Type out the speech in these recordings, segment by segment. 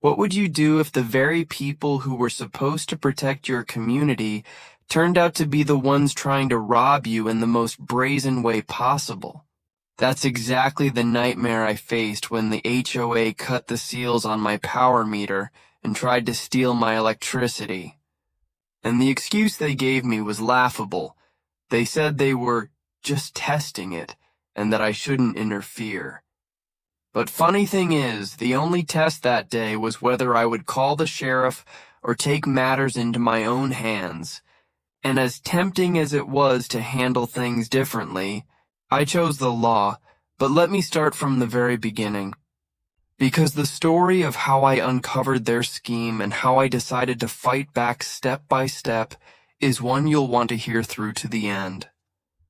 What would you do if the very people who were supposed to protect your community turned out to be the ones trying to rob you in the most brazen way possible? That's exactly the nightmare I faced when the HOA cut the seals on my power meter and tried to steal my electricity. And the excuse they gave me was laughable. They said they were just testing it and that I shouldn't interfere. But funny thing is, the only test that day was whether I would call the sheriff or take matters into my own hands. And as tempting as it was to handle things differently, I chose the law. But let me start from the very beginning. Because the story of how I uncovered their scheme and how I decided to fight back step by step is one you'll want to hear through to the end.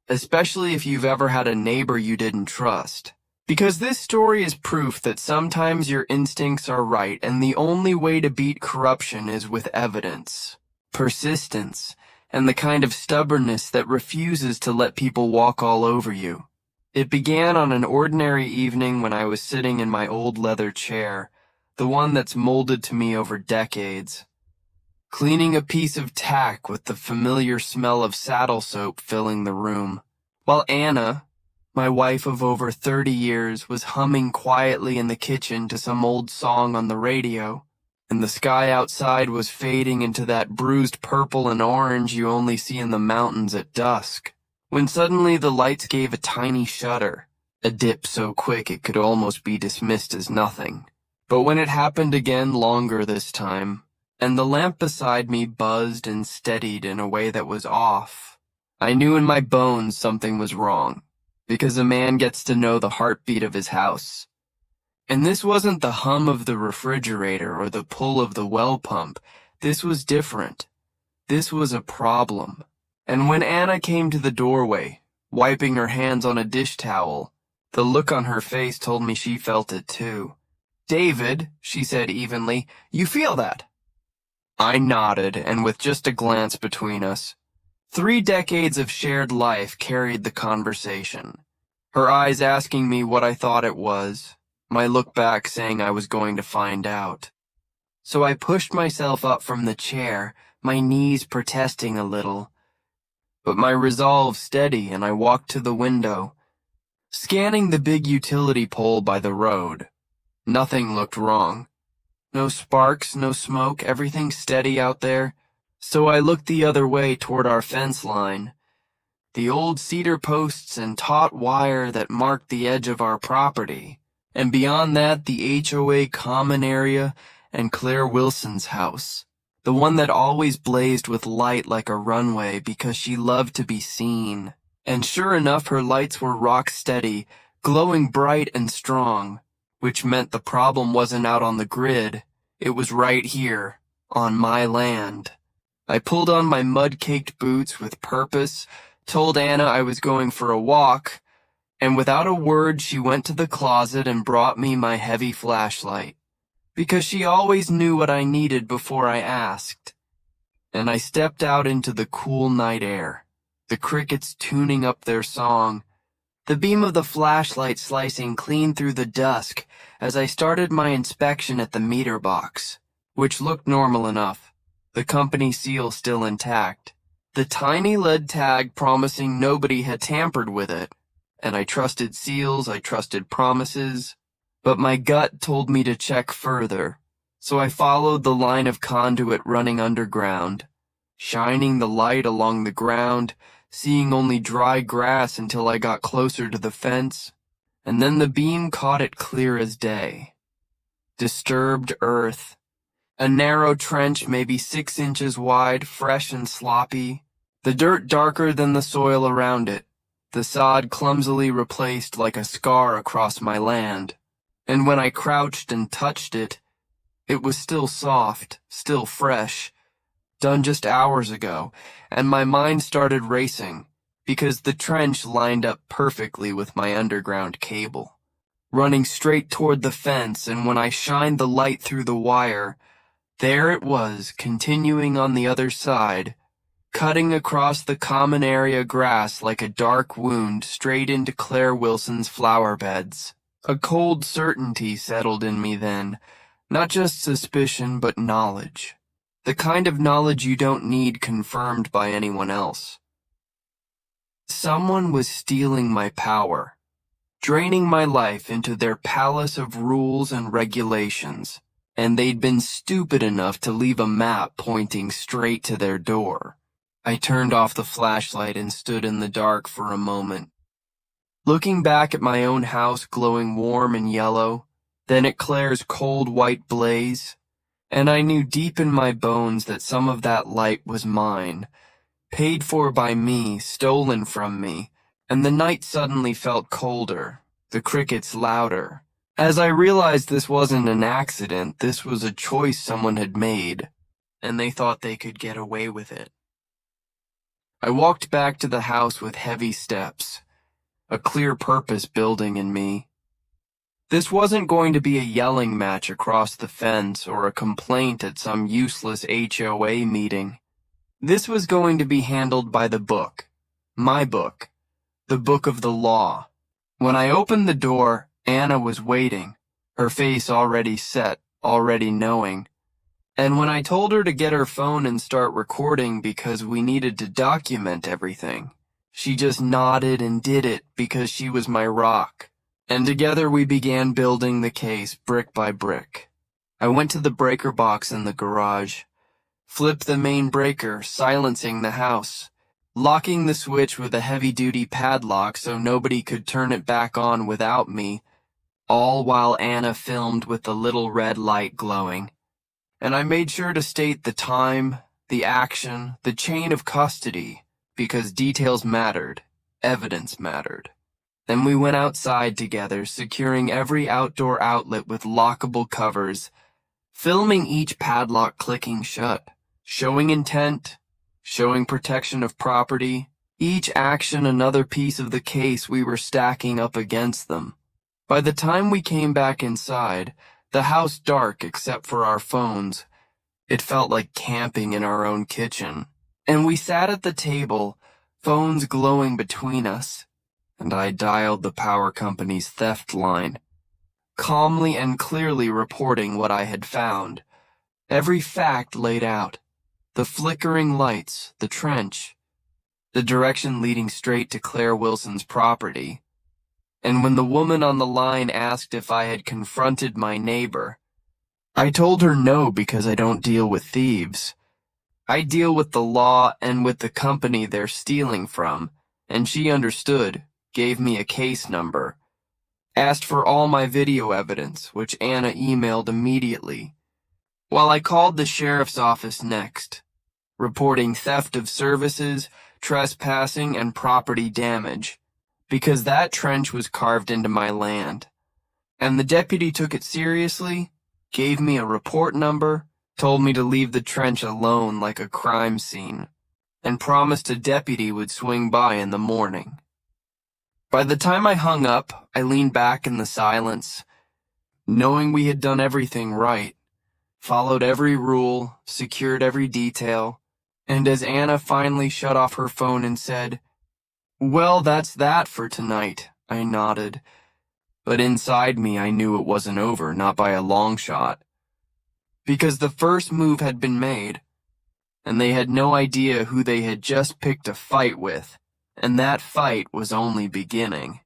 Especially if you've ever had a neighbor you didn't trust. Because this story is proof that sometimes your instincts are right and the only way to beat corruption is with evidence, persistence, and the kind of stubbornness that refuses to let people walk all over you. It began on an ordinary evening when I was sitting in my old leather chair, the one that's molded to me over decades, cleaning a piece of tack with the familiar smell of saddle soap filling the room, while Anna, my wife of over 30 years, was humming quietly in the kitchen to some old song on the radio, and the sky outside was fading into that bruised purple and orange you only see in the mountains at dusk, when suddenly the lights gave a tiny shudder, a dip so quick it could almost be dismissed as nothing. But when it happened again longer this time, and the lamp beside me buzzed and steadied in a way that was off, I knew in my bones something was wrong. Because a man gets to know the heartbeat of his house. And this wasn't the hum of the refrigerator or the pull of the well pump. This was different. This was a problem. And when Anna came to the doorway, wiping her hands on a dish towel, the look on her face told me she felt it too. "David," she said evenly, "you feel that?" I nodded, and with just a glance between us, 3 decades of shared life carried the conversation. Her eyes asking me what I thought it was, my look back saying I was going to find out. So I pushed myself up from the chair, my knees protesting a little. But my resolve steady, and I walked to the window, scanning the big utility pole by the road. Nothing looked wrong. No sparks, no smoke, everything steady out there. So I looked the other way toward our fence line, the old cedar posts and taut wire that marked the edge of our property, and beyond that the HOA common area and Claire Wilson's house, the one that always blazed with light like a runway because she loved to be seen. And sure enough, her lights were rock steady, glowing bright and strong, which meant the problem wasn't out on the grid, it was right here, on my land. I pulled on my mud-caked boots with purpose, told Anna I was going for a walk, and without a word she went to the closet and brought me my heavy flashlight, because she always knew what I needed before I asked. And I stepped out into the cool night air, the crickets tuning up their song, the beam of the flashlight slicing clean through the dusk as I started my inspection at the meter box, which looked normal enough. The company seal still intact, the tiny lead tag promising nobody had tampered with it, and I trusted seals, I trusted promises, but my gut told me to check further, so I followed the line of conduit running underground, shining the light along the ground, seeing only dry grass until I got closer to the fence, and then the beam caught it clear as day. Disturbed earth. A narrow trench maybe 6 inches wide, fresh and sloppy, the dirt darker than the soil around it, the sod clumsily replaced like a scar across my land. And when I crouched and touched it, it was still soft, still fresh, done just hours ago, and my mind started racing, because the trench lined up perfectly with my underground cable, running straight toward the fence, and when I shined the light through the wire, there it was, continuing on the other side, cutting across the common area grass like a dark wound straight into Claire Wilson's flower beds. A cold certainty settled in me then, Not just suspicion, but knowledge. The kind of knowledge you don't need confirmed by anyone else. Someone was stealing my power, draining my life into their palace of rules and regulations, and they'd been stupid enough to leave a map pointing straight to their door. I turned off the flashlight and stood in the dark for a moment, looking back at my own house glowing warm and yellow, then at Claire's cold white blaze, and I knew deep in my bones that some of that light was mine, paid for by me, stolen from me, and the night suddenly felt colder, the crickets louder. As I realized this wasn't an accident, this was a choice someone had made, and they thought they could get away with it. I walked back to the house with heavy steps, a clear purpose building in me. This wasn't going to be a yelling match across the fence or a complaint at some useless HOA meeting. This was going to be handled by the book, my book, the book of the law. When I opened the door, Anna was waiting, her face already set, already knowing. And when I told her to get her phone and start recording because we needed to document everything, she just nodded and did it because she was my rock. And together we began building the case brick by brick. I went to the breaker box in the garage, flipped the main breaker, silencing the house, locking the switch with a heavy-duty padlock so nobody could turn it back on without me, all while Anna filmed with the little red light glowing. And I made sure to state the time, the action, the chain of custody, because details mattered, evidence mattered. Then we went outside together, securing every outdoor outlet with lockable covers, filming each padlock clicking shut, showing intent, showing protection of property, each action another piece of the case we were stacking up against them. By the time we came back inside, the house dark except for our phones, it felt like camping in our own kitchen. And we sat at the table, phones glowing between us, and I dialed the power company's theft line, calmly and clearly reporting what I had found. Every fact laid out. The flickering lights, the trench, the direction leading straight to Claire Wilson's property. And when the woman on the line asked if I had confronted my neighbor, I told her no because I don't deal with thieves. I deal with the law and with the company they're stealing from, and she understood. Gave me a case number, asked for all my video evidence, which Anna emailed immediately, while I called the sheriff's office next, reporting theft of services, trespassing, and property damage, because that trench was carved into my land. And the deputy took it seriously, gave me a report number, told me to leave the trench alone like a crime scene, and promised a deputy would swing by in the morning. By the time I hung up, I leaned back in the silence, knowing we had done everything right, followed every rule, secured every detail, and as Anna finally shut off her phone and said, "Well, that's that for tonight," I nodded. But inside me I knew it wasn't over, not by a long shot. Because the first move had been made, and they had no idea who they had just picked a fight with. And that fight was only beginning.